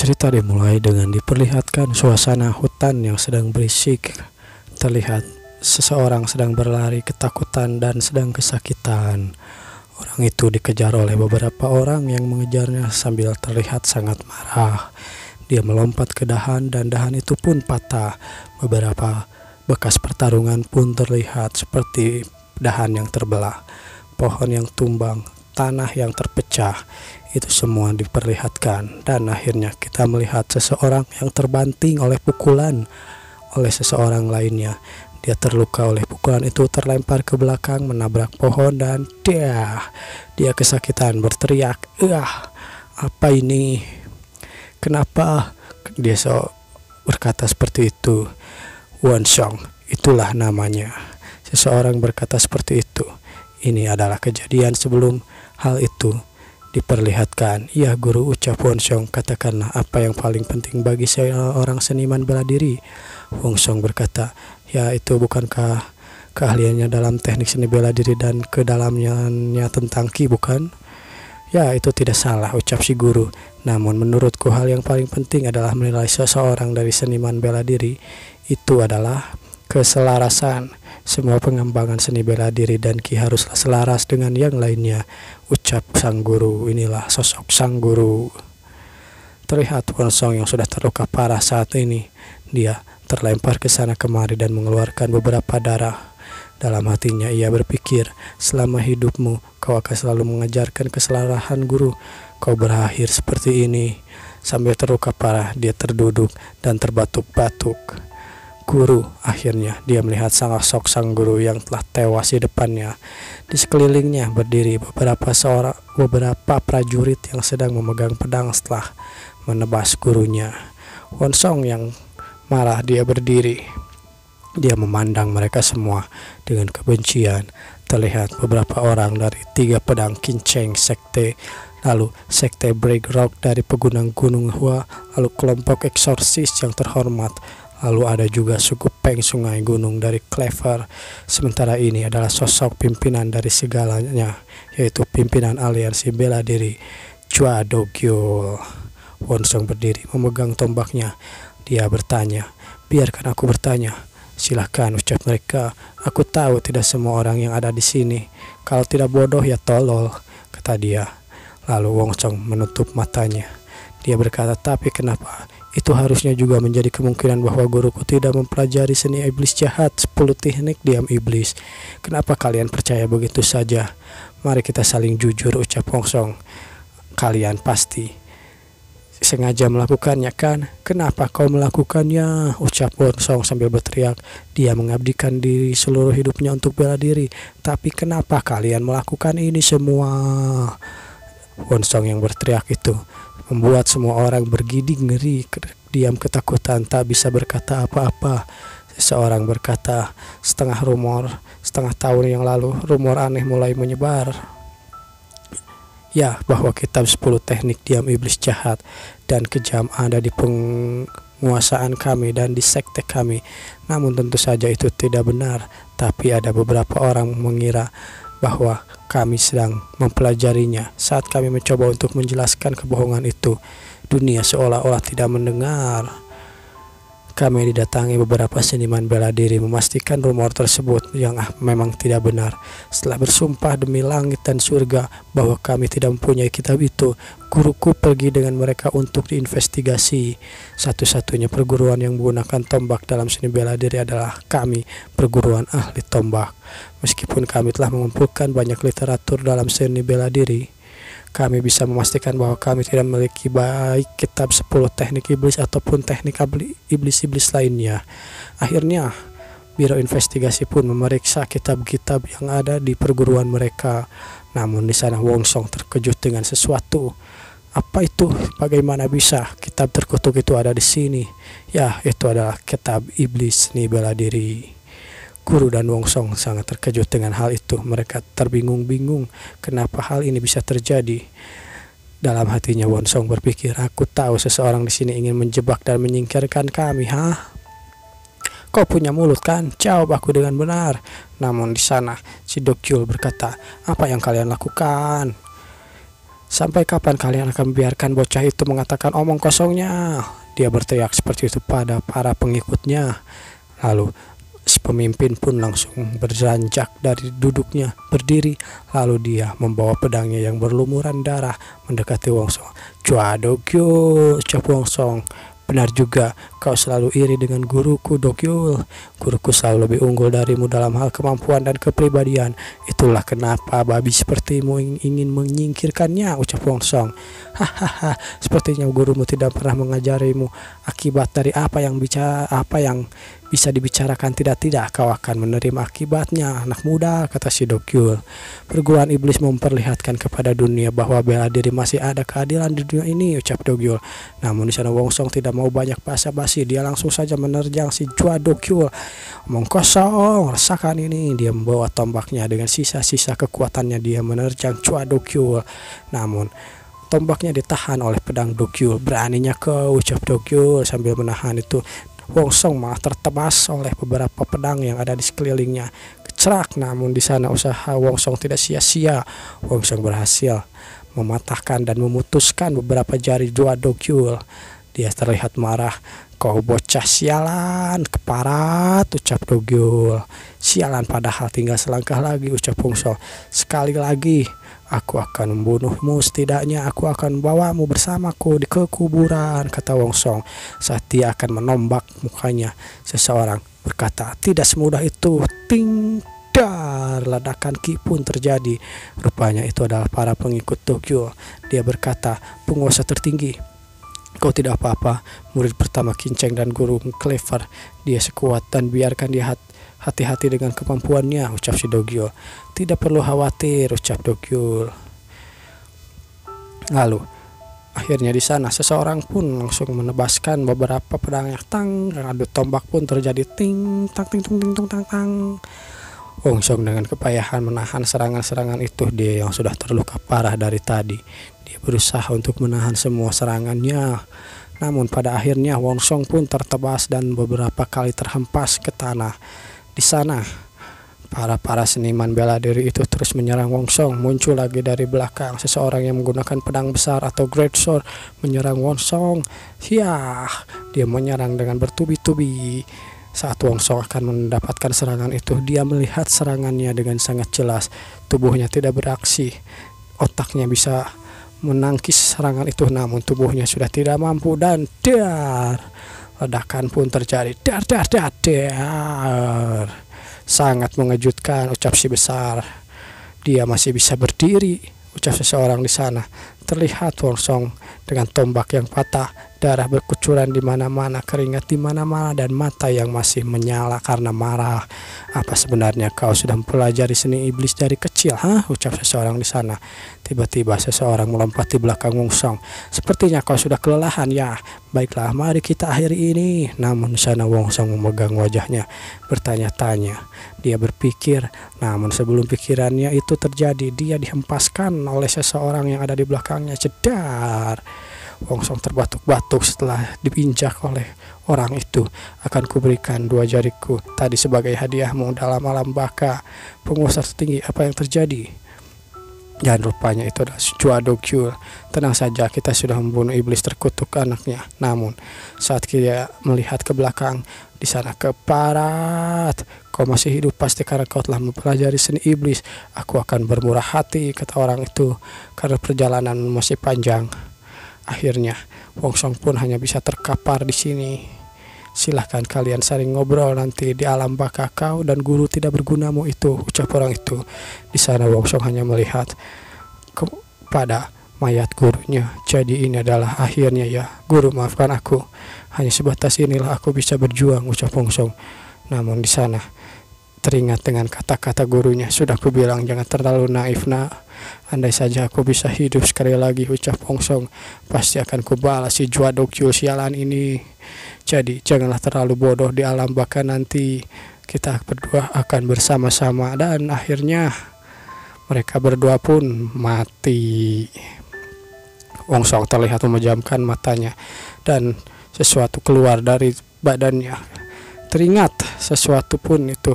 Cerita dimulai dengan diperlihatkan suasana hutan yang sedang berisik. Terlihat seseorang sedang berlari ketakutan dan sedang kesakitan. Orang itu dikejar oleh beberapa orang yang mengejarnya sambil terlihat sangat marah. Dia melompat ke dahan dan dahan itu pun patah. Beberapa bekas pertarungan pun terlihat seperti dahan yang terbelah, pohon yang tumbang, tanah yang terpecah. Itu semua diperlihatkan, dan akhirnya kita melihat seseorang yang terbanting oleh pukulan oleh seseorang lainnya. Dia terluka oleh pukulan itu, terlempar ke belakang, menabrak pohon, dan dia kesakitan berteriak, apa ini? Kenapa? Dia berkata seperti itu. Wonsong, itulah namanya. Seseorang berkata seperti itu. Ini adalah kejadian sebelum hal itu diperlihatkan. Ya guru, ucap Wonsong, katakanlah apa yang paling penting bagi seorang seniman bela diri. Wonsong berkata, ya itu bukankah keahliannya dalam teknik seni bela diri dan kedalamnya tentang ki, bukan? Ya, itu tidak salah, ucap si guru. Namun menurutku hal yang paling penting adalah menilai seseorang dari seniman bela diri. Itu adalah keselarasan. Semua pengembangan seni bela diri dan ki haruslah selaras dengan yang lainnya, ucap sang guru. Inilah sosok sang guru. Terlihat Wonsong yang sudah terluka parah saat ini. Dia terlempar ke sana kemari dan mengeluarkan beberapa darah. Dalam hatinya ia berpikir, selama hidupmu kau akan selalu mengajarkan keselarasan guru. Kau berakhir seperti ini. Sambil terluka parah, dia terduduk dan terbatuk-batuk. Guru, akhirnya dia melihat sosok sang guru yang telah tewas di depannya. Di sekelilingnya berdiri beberapa prajurit yang sedang memegang pedang setelah menebas gurunya. Wonsong yang marah, dia berdiri. Dia memandang mereka semua dengan kebencian. Terlihat beberapa orang dari 3 pedang Kinceng sekte, lalu sekte Break Rock dari pegunungan Gunung Hua, lalu kelompok eksorsis yang terhormat. Lalu ada juga suku Peng Sungai Gunung dari Clever. Sementara ini adalah sosok pimpinan dari segalanya, yaitu pimpinan aliansi bela diri Chua Do-gyul. Wonsong berdiri memegang tombaknya. Dia bertanya, biarkan aku bertanya. Silahkan, ucap mereka. Aku tahu tidak semua orang yang ada di sini. Kalau tidak bodoh ya tolol, kata dia. Lalu Wonsong menutup matanya. Dia berkata, tapi kenapa? Itu harusnya juga menjadi kemungkinan bahwa guruku tidak mempelajari seni iblis jahat, 10 teknik diam iblis. Kenapa kalian percaya begitu saja? Mari kita saling jujur, ucap Wonsong. Kalian pasti sengaja melakukannya, kan? Kenapa kau melakukannya? Ucap Wonsong sambil berteriak. Dia mengabdikan diri seluruh hidupnya untuk bela diri. Tapi kenapa kalian melakukan ini semua? Wonsong yang berteriak itu membuat semua orang bergidik ngeri, diam ketakutan, tak bisa berkata apa-apa. Seseorang berkata, setengah tahun yang lalu rumor aneh mulai menyebar. Ya, bahwa kitab 10 teknik diam iblis jahat dan kejam ada di penguasaan kami dan di sekte kami. Namun tentu saja itu tidak benar. Tapi ada beberapa orang mengira bahwa kami sedang mempelajarinya. Saat kami mencoba untuk menjelaskan kebohongan itu, dunia seolah-olah tidak mendengar. Kami didatangi beberapa seniman bela diri memastikan rumor tersebut yang memang tidak benar. Setelah bersumpah demi langit dan surga bahwa kami tidak mempunyai kitab itu, guruku pergi dengan mereka untuk diinvestigasi. Satu-satunya perguruan yang menggunakan tombak dalam seni bela diri adalah kami, perguruan ahli tombak. Meskipun kami telah mengumpulkan banyak literatur dalam seni bela diri, kami bisa memastikan bahwa kami tidak memiliki baik kitab 10 teknik iblis ataupun teknik iblis-iblis lainnya. Akhirnya, Biro Investigasi pun memeriksa kitab-kitab yang ada di perguruan mereka. Namun di sana Wonsong terkejut dengan sesuatu. Apa itu? Bagaimana bisa kitab terkutuk itu ada di sini? Ya, itu adalah kitab iblis seni bela diri. Guru dan Wonsong sangat terkejut dengan hal itu. Mereka terbingung-bingung kenapa hal ini bisa terjadi. Dalam hatinya Wonsong berpikir, aku tahu seseorang di sini ingin menjebak dan menyingkirkan kami, Kau punya mulut, kan? Jawab aku dengan benar. Namun di sana si Do-gyul berkata, apa yang kalian lakukan? Sampai kapan kalian akan membiarkan bocah itu mengatakan omong kosongnya? Dia berteriak seperti itu pada para pengikutnya. Lalu si pemimpin pun langsung beranjak dari duduknya, berdiri. Lalu dia membawa pedangnya yang berlumuran darah mendekati Wongsong. "Chua Dokyul," ucap Wongsong. "Benar juga, kau selalu iri dengan guruku, Dokyul. Guruku selalu lebih unggul darimu dalam hal kemampuan dan kepribadian. Itulah kenapa babi sepertimu ingin menyingkirkannya," ucap Wongsong. "Hahaha, sepertinya gurumu tidak pernah mengajarimu akibat dari apa yang bisa dibicarakan. Tidak, kau akan menerima akibatnya, anak muda," kata si Dokyul. "Perguruan iblis memperlihatkan kepada dunia bahwa bela diri masih ada keadilan di dunia ini," ucap Dokyul. Namun di sana Wongsong tidak mau banyak basa-basi. Dia langsung saja menerjang si Chua Dokyul. "Omong kosong, rasakan ini." Dia membawa tombaknya dengan sisa-sisa kekuatannya. Dia menerjang Chua Dokyul. Namun tombaknya ditahan oleh pedang Dokyul. "Beraninya kau," ucap Dokyul sambil menahan itu. Wongsong malah tertebas oleh beberapa pedang yang ada di sekelilingnya. Kecerak, namun di sana usaha Wongsong tidak sia-sia. Wongsong berhasil mematahkan dan memutuskan beberapa jari Chua Dokyul. Dia terlihat marah. "Kau bocah sialan, keparat," ucap Dokyul. "Sialan, padahal tinggal selangkah lagi," ucap Wongsong. "Sekali lagi aku akan membunuhmu, setidaknya aku akan membawamu bersamaku ke kuburan," kata Wongsong. Saat dia akan menombak mukanya, seseorang berkata, "Tidak semudah itu." Ting, dar, ledakan ki pun terjadi. Rupanya itu adalah para pengikut Dokyul. Dia berkata, "Penguasa tertinggi, kau tidak apa-apa. Murid pertama Kinceng dan guru Clever. Dia sekuat dan biarkan dia hati-hati dengan kemampuannya," ucap si Dokyul. "Tidak perlu khawatir," ucap Dokyul. Lalu akhirnya di sana seseorang pun langsung menebaskan beberapa pedangnya. Tang, adu tombak pun terjadi. Ting tang ting tung ting tung tang tang. Wongsong dengan kepayahan menahan serangan-serangan itu. Dia yang sudah terluka parah dari tadi. Dia berusaha untuk menahan semua serangannya. Namun pada akhirnya Wongsong pun tertebas dan beberapa kali terhempas ke tanah. Di sana para seniman bela diri itu terus menyerang Wongsong. Muncul lagi dari belakang seseorang yang menggunakan pedang besar atau great sword menyerang Wongsong. Yah, dia menyerang dengan bertubi-tubi. Saat Wongsong akan mendapatkan serangan itu, dia melihat serangannya dengan sangat jelas. Tubuhnya tidak beraksi. Otaknya bisa menangkis serangan itu, namun tubuhnya sudah tidak mampu dan dar. Ledakan pun terjadi. Dar. Sangat mengejutkan, ucap si besar. "Dia masih bisa berdiri," ucap seseorang di sana. Terlihat Wongsong dengan tombak yang patah, darah berkucuran di mana-mana, keringat di mana-mana, dan mata yang masih menyala karena marah. "Apa sebenarnya kau sudah mempelajari seni iblis dari kecil, hah?" ucap seseorang di sana. Tiba-tiba seseorang melompat di belakang Wongsong. "Sepertinya kau sudah kelelahan, ya. Baiklah, mari kita akhiri ini." Namun di sana Wongsong memegang wajahnya, bertanya-tanya. Dia berpikir, namun sebelum pikirannya itu terjadi, dia dihempaskan oleh seseorang yang ada di belakangnya. Jedar. Wongsong terbatuk-batuk setelah dipinjak oleh orang itu. "Akan kuberikan 2 jariku tadi sebagai hadiahmu dalam alam baka. Penguasa tertinggi, apa yang terjadi?" Dan rupanya itu adalah Chua Dokyul. "Tenang saja, kita sudah membunuh iblis terkutuk anaknya." Namun saat dia melihat ke belakang, di sana, "Keparat, kau masih hidup pasti karena kau telah mempelajari seni iblis. Aku akan bermurah hati," kata orang itu, "karena perjalanan masih panjang." Akhirnya Wongsong pun hanya bisa terkapar di sini. "Silahkan kalian saling ngobrol nanti di alam baka. Kau dan guru tidak bergunamu itu," ucap orang itu. Di sana Wongsong hanya melihat kepada mayat gurunya. "Jadi ini adalah akhirnya, ya. Guru, maafkan aku. Hanya sebatas inilah aku bisa berjuang," ucap Wongsong. Namun di sana teringat dengan kata-kata gurunya. "Sudah kubilang jangan terlalu naif, nak. Andai saja aku bisa hidup sekali lagi," ucap Wongsong, "pasti akan kubalas si Chua Dokyul sialan ini. Jadi janganlah terlalu bodoh di alam baka nanti. Kita berdua akan bersama-sama." Dan akhirnya mereka berdua pun mati. Wongsong terlihat memejamkan matanya dan sesuatu keluar dari badannya. Teringat sesuatu pun itu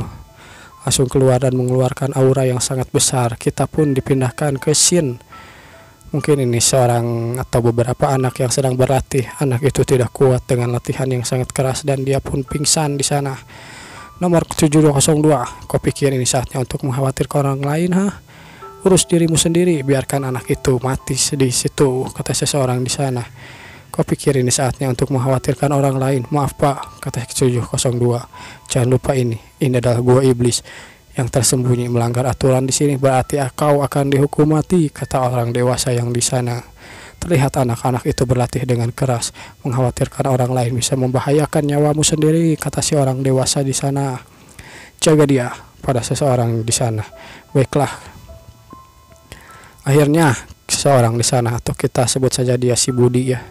langsung keluar dan mengeluarkan aura yang sangat besar. Kita pun dipindahkan ke scene Mungkin ini seorang atau beberapa anak yang sedang berlatih. Anak itu tidak kuat dengan latihan yang sangat keras dan dia pun pingsan di sana. Nomor 7202, kau pikir ini saatnya untuk mengkhawatirkan orang lain, ha? Urus dirimu sendiri, biarkan anak itu mati di situ, kata seseorang di sana. Kau pikir ini saatnya untuk mengkhawatirkan orang lain? Maaf pak, kata 702. Jangan lupa ini adalah gua iblis yang tersembunyi melanggar aturan di sini, berarti kau akan dihukum mati, kata orang dewasa yang di sana. Terlihat anak-anak itu berlatih dengan keras, mengkhawatirkan orang lain bisa membahayakan nyawamu sendiri, kata si orang dewasa di sana. Jaga dia, pada seseorang di sana. Baiklah. Akhirnya seseorang di sana, atau kita sebut saja dia si Budi ya.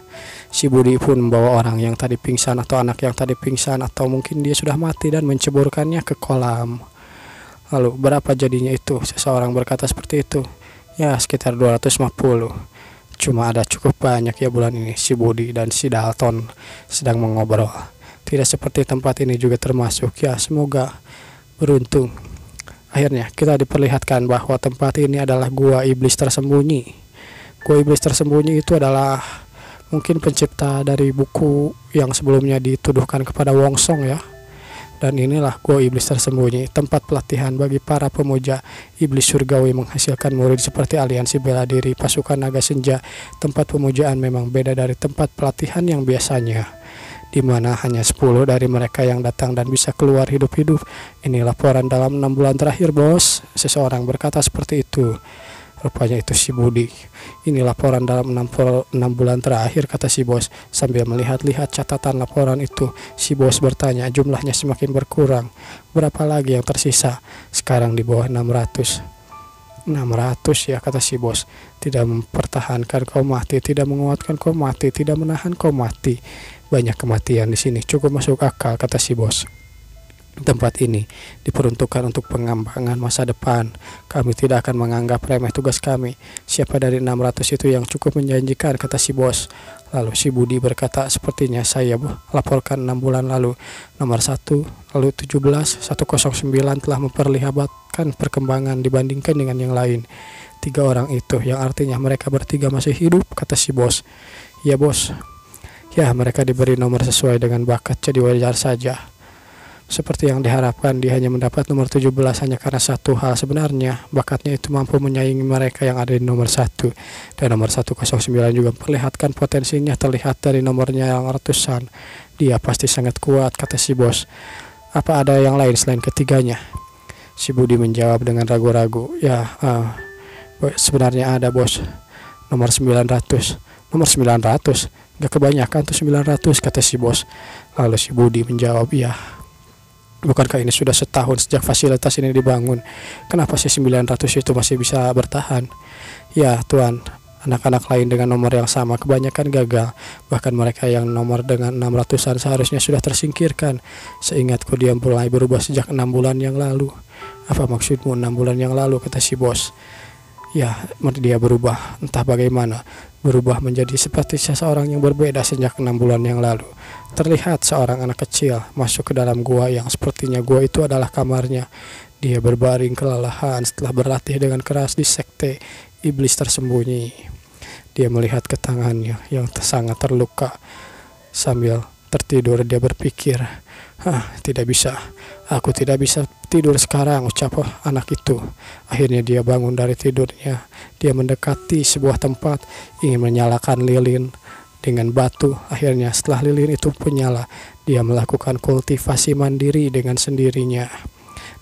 Si Budi pun membawa orang yang tadi pingsan atau anak yang tadi pingsan atau mungkin dia sudah mati dan menceburkannya ke kolam. Lalu berapa jadinya itu? Seseorang berkata seperti itu. Ya sekitar 250. Cuma ada cukup banyak ya bulan ini. Si Budi dan si Dalton sedang mengobrol. Tidak seperti tempat ini juga termasuk. Ya semoga beruntung. Akhirnya kita diperlihatkan bahwa tempat ini adalah gua iblis tersembunyi. Gua iblis tersembunyi itu adalah mungkin pencipta dari buku yang sebelumnya dituduhkan kepada Wongsong ya. Dan inilah gua iblis tersembunyi, tempat pelatihan bagi para pemuja iblis surgawi menghasilkan murid seperti aliansi bela diri pasukan naga senja. Tempat pemujaan memang beda dari tempat pelatihan yang biasanya, di mana hanya 10 dari mereka yang datang dan bisa keluar hidup-hidup. Ini laporan dalam 6 bulan terakhir bos, seseorang berkata seperti itu. Rupanya itu si Budi. Ini laporan dalam 6 bulan terakhir, kata si bos. Sambil melihat-lihat catatan laporan itu, si bos bertanya, jumlahnya semakin berkurang. Berapa lagi yang tersisa? Sekarang di bawah 600. 600 ya, kata si bos. Tidak mempertahankan kau mati, tidak menguatkan kau mati, tidak menahan kau mati. Banyak kematian di sini, cukup masuk akal, kata si bos. Tempat ini diperuntukkan untuk pengembangan masa depan. Kami tidak akan menganggap remeh tugas kami. Siapa dari 600 itu yang cukup menjanjikan, kata si bos. Lalu si Budi berkata, sepertinya saya laporkan 6 bulan lalu. Nomor 1, lalu 17, 109 telah memperlihatkan perkembangan dibandingkan dengan yang lain. 3 orang itu, yang artinya mereka bertiga masih hidup, kata si bos. Ya bos. Ya mereka diberi nomor sesuai dengan bakat, jadi wajar saja. Seperti yang diharapkan, dia hanya mendapat nomor 17 hanya karena satu hal. Sebenarnya bakatnya itu mampu menyaingi mereka yang ada di nomor 1. Dan nomor 109 juga memperlihatkan potensinya, terlihat dari nomornya yang ratusan. Dia pasti sangat kuat, kata si bos. Apa ada yang lain selain ketiganya? Si Budi menjawab dengan ragu-ragu. Ya sebenarnya ada bos. Nomor 900. Nomor 900? Gak kebanyakan tuh 900, kata si bos. Lalu si Budi menjawab, ya, bukankah ini sudah setahun sejak fasilitas ini dibangun? Kenapa sih 900 itu masih bisa bertahan? Ya tuan, anak-anak lain dengan nomor yang sama kebanyakan gagal. Bahkan mereka yang nomor dengan 600-an seharusnya sudah tersingkirkan. Seingatku dia mulai berubah sejak 6 bulan yang lalu. Apa maksudmu 6 bulan yang lalu, kata si bos. Ya, dia berubah, entah bagaimana. Berubah menjadi seperti seseorang yang berbeda sejak 6 bulan yang lalu. Terlihat seorang anak kecil masuk ke dalam gua yang sepertinya gua itu adalah kamarnya. Dia berbaring kelelahan setelah berlatih dengan keras di sekte iblis tersembunyi. Dia melihat ke tangannya yang sangat terluka. Sambil tertidur dia berpikir, tidak bisa. Aku tidak bisa tidur sekarang, ucap anak itu. Akhirnya dia bangun dari tidurnya. Dia mendekati sebuah tempat, ingin menyalakan lilin dengan batu. Akhirnya setelah lilin itu menyala, dia melakukan kultivasi mandiri dengan sendirinya.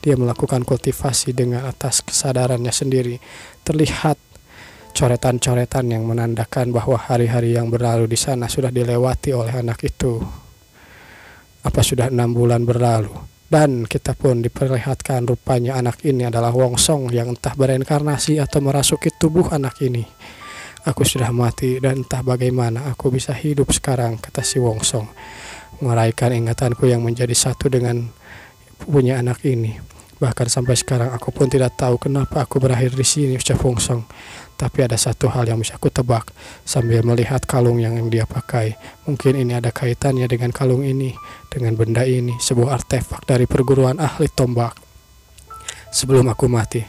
Dia melakukan kultivasi dengan atas kesadarannya sendiri. Terlihat coretan-coretan yang menandakan bahwa hari-hari yang berlalu di sana sudah dilewati oleh anak itu. Apa sudah 6 bulan berlalu? Dan kita pun diperlihatkan rupanya anak ini adalah Wongsong yang entah bereinkarnasi atau merasuki tubuh anak ini. Aku sudah mati dan entah bagaimana aku bisa hidup sekarang, kata si Wongsong. Menguraikan ingatanku yang menjadi satu dengan punya anak ini. Bahkan sampai sekarang aku pun tidak tahu kenapa aku berakhir di sini, ucap Wongsong. Tapi ada satu hal yang bisa aku tebak sambil melihat kalung yang dia pakai. Mungkin ini ada kaitannya dengan kalung ini, dengan benda ini, sebuah artefak dari perguruan ahli tombak. Sebelum aku mati,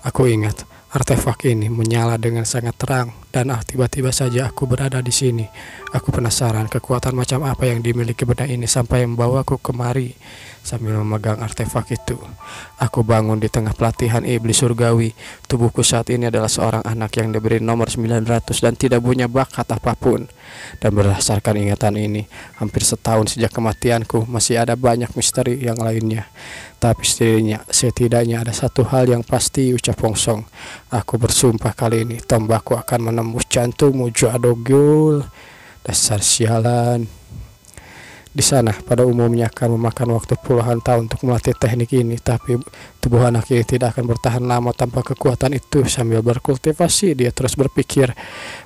aku ingat artefak ini menyala dengan sangat terang. Dan tiba-tiba saja aku berada di sini. Aku penasaran kekuatan macam apa yang dimiliki benda ini sampai membawaku kemari sambil memegang artefak itu. Aku bangun di tengah pelatihan iblis surgawi. Tubuhku saat ini adalah seorang anak yang diberi nomor 900 dan tidak punya bakat apapun. Dan berdasarkan ingatan ini, hampir setahun sejak kematianku, masih ada banyak misteri yang lainnya. Tapi setidaknya ada satu hal yang pasti, ucap Wongsong. Aku bersumpah kali ini tombakku akan menembus jantungmu, Joadogul. Dasar sialan. Di sana pada umumnya akan memakan waktu puluhan tahun untuk melatih teknik ini, tapi tubuh anak ini tidak akan bertahan lama tanpa kekuatan itu. Sambil berkultivasi, dia terus berpikir.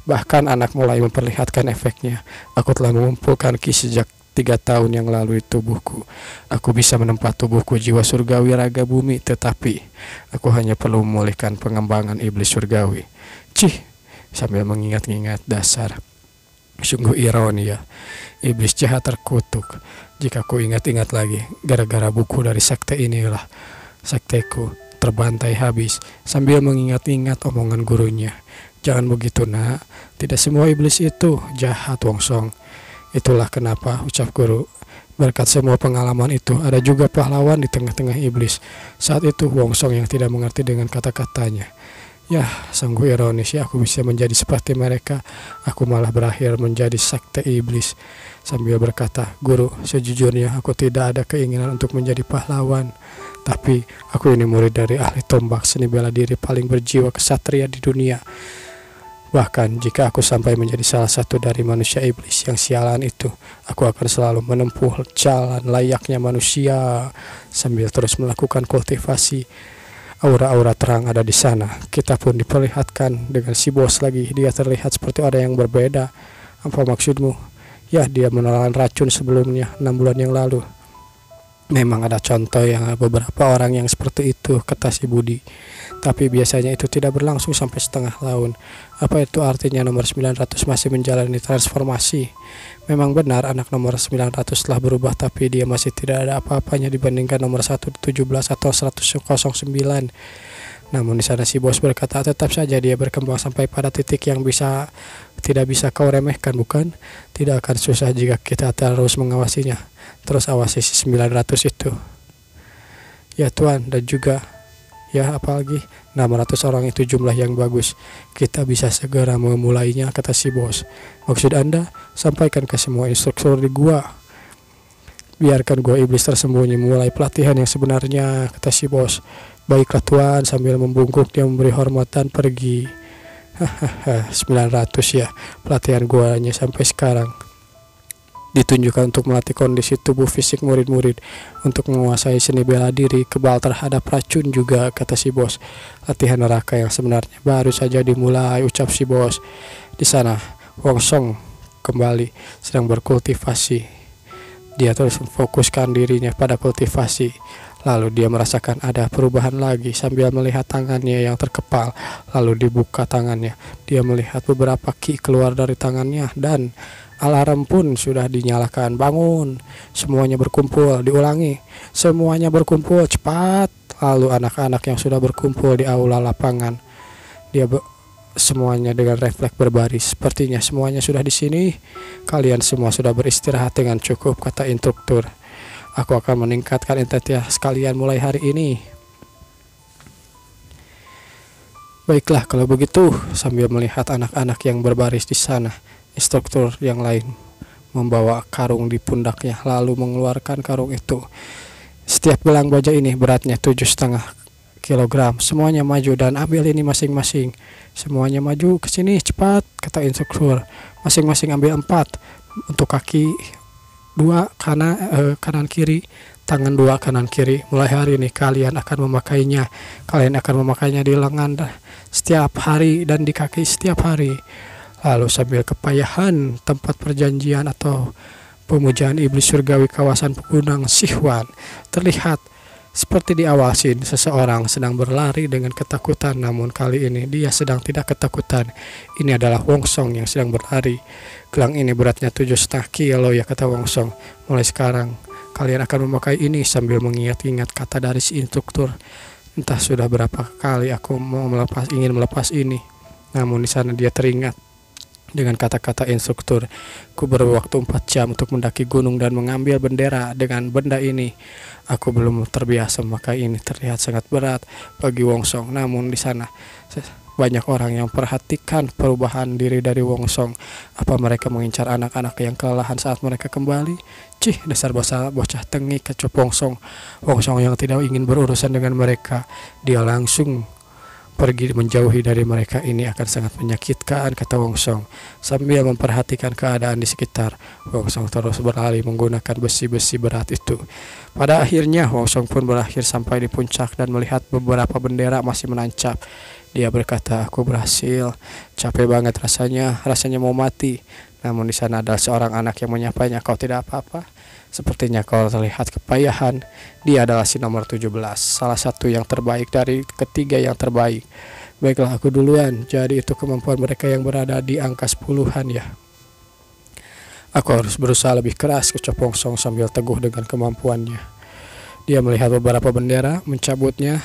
Bahkan anak mulai memperlihatkan efeknya. Aku telah mengumpulkan ki sejak 3 tahun yang lalu di tubuhku. Aku bisa menempa tubuhku jiwa surgawi raga bumi, tetapi aku hanya perlu memulihkan pengembangan iblis surgawi. Cih, sambil mengingat-ingat, dasar. Sungguh ironi ya, iblis jahat terkutuk. Jika ku ingat-ingat lagi, gara-gara buku dari sekte inilah sekteku terbantai habis. Sambil mengingat-ingat omongan gurunya, jangan begitu nak, tidak semua iblis itu jahat Wongsong. Itulah kenapa, ucap guru, berkat semua pengalaman itu ada juga pahlawan di tengah-tengah iblis. Saat itu Wongsong yang tidak mengerti dengan kata-katanya. Yah, sungguh ironis ya, aku bisa menjadi seperti mereka. Aku malah berakhir menjadi sekte iblis. Sambil berkata, guru, sejujurnya aku tidak ada keinginan untuk menjadi pahlawan. Tapi aku ini murid dari ahli tombak, seni bela diri paling berjiwa kesatria di dunia. Bahkan jika aku sampai menjadi salah satu dari manusia iblis yang sialan itu, aku akan selalu menempuh jalan layaknya manusia. Sambil terus melakukan kultivasi, aura-aura terang ada di sana. Kita pun diperlihatkan dengan si bos lagi. Dia terlihat seperti orang yang berbeda. Apa maksudmu? Ya, dia menelan racun sebelumnya 6 bulan yang lalu. Memang ada contoh yang beberapa orang yang seperti itu, kata si Budi. Tapi biasanya itu tidak berlangsung sampai setengah tahun. Apa itu artinya nomor 900 masih menjalani transformasi? Memang benar anak nomor 900 telah berubah, tapi dia masih tidak ada apa-apanya dibandingkan nomor 117 atau 109. Namun di sana si bos berkata, tetap saja dia berkembang sampai pada titik yang tidak bisa kau remehkan, bukan? Tidak akan susah jika kita terus mengawasinya. Terus awasi si 900 itu. Ya Tuan, dan juga ya apalagi 600 orang itu jumlah yang bagus. Kita bisa segera memulainya, kata si bos. Maksud Anda? Sampaikan ke semua instruktur di gua. Biarkan gua iblis tersembunyi mulai pelatihan yang sebenarnya, kata si bos. Baiklah Tuan, sambil membungkuk dia memberi hormat dan pergi. Hahaha, 900 ya pelatihan guanya sampai sekarang. Ditunjukkan untuk melatih kondisi tubuh fisik murid-murid untuk menguasai seni bela diri, kebal terhadap racun juga, kata si bos. Latihan neraka yang sebenarnya baru saja dimulai, ucap si bos. Di sana Wongsong kembali sedang berkultivasi. Dia terus memfokuskan dirinya pada kultivasi. Lalu dia merasakan ada perubahan lagi sambil melihat tangannya yang terkepal. Lalu dibuka tangannya. Dia melihat beberapa ki keluar dari tangannya dan alarm pun sudah dinyalakan. Bangun, semuanya berkumpul, diulangi. Semuanya berkumpul, cepat. Lalu anak-anak yang sudah berkumpul di aula lapangan. Semuanya dengan refleks berbaris. Sepertinya semuanya sudah di sini. Kalian semua sudah beristirahat dengan cukup, kata instruktur. Aku akan meningkatkan intensitas kalian mulai hari ini. Baiklah kalau begitu, sambil melihat anak-anak yang berbaris di sana. Instruktur yang lain membawa karung di pundaknya lalu mengeluarkan karung itu. Setiap gelang baja ini beratnya 7,5 kilogram. Semuanya maju dan ambil ini masing-masing. Semuanya maju ke sini cepat, kata instruktur. Masing-masing ambil 4 untuk kaki 2 kanan kiri, tangan 2 kanan kiri. Mulai hari ini kalian akan memakainya. Kalian akan memakainya di lengan setiap hari dan di kaki setiap hari. Lalu sambil kepayahan tempat perjanjian atau pemujaan iblis surgawi kawasan pegunungan Sihuan terlihat seperti diawasin. Seseorang sedang berlari dengan ketakutan, namun kali ini dia sedang tidak ketakutan. Ini adalah Wongsong yang sedang berlari. Gelang ini beratnya 7,5 kilo ya, kata Wongsong. Mulai sekarang kalian akan memakai ini, sambil mengingat-ingat kata dari si instruktur. Entah sudah berapa kali aku ingin melepas ini. Namun di sana dia teringat dengan kata-kata instruktur. Ku berwaktu 4 jam untuk mendaki gunung dan mengambil bendera. Dengan benda ini, aku belum terbiasa, maka ini terlihat sangat berat bagi Wongsong. Namun di sana banyak orang yang perhatikan perubahan diri dari Wongsong. Apa mereka mengincar anak-anak yang kelelahan saat mereka kembali? Cih, dasar bocah tengik, kecup Wongsong. Wongsong yang tidak ingin berurusan dengan mereka. Dia langsung pergi menjauhi dari mereka. Ini akan sangat menyakitkan, kata Wongsong. Sambil memperhatikan keadaan di sekitar, Wongsong terus berlari menggunakan besi-besi berat itu. Pada akhirnya Wongsong pun berakhir sampai di puncak dan melihat beberapa bendera masih menancap. Dia berkata, aku berhasil. Capek banget rasanya mau mati. Namun di sana ada seorang anak yang menyapanya, kau tidak apa-apa? Sepertinya kau terlihat kepayahan. Dia adalah si nomor 17, salah satu yang terbaik dari ketiga yang terbaik. Baiklah, aku duluan. Jadi itu kemampuan mereka yang berada di angka 10-an ya. Aku harus berusaha lebih keras, ucap Wongsong sambil teguh dengan kemampuannya. Dia melihat beberapa bendera, mencabutnya,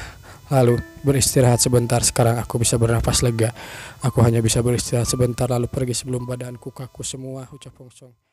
lalu beristirahat sebentar. Sekarang aku bisa bernapas lega. Aku hanya bisa beristirahat sebentar lalu pergi sebelum badanku kaku semua, ucap Wongsong.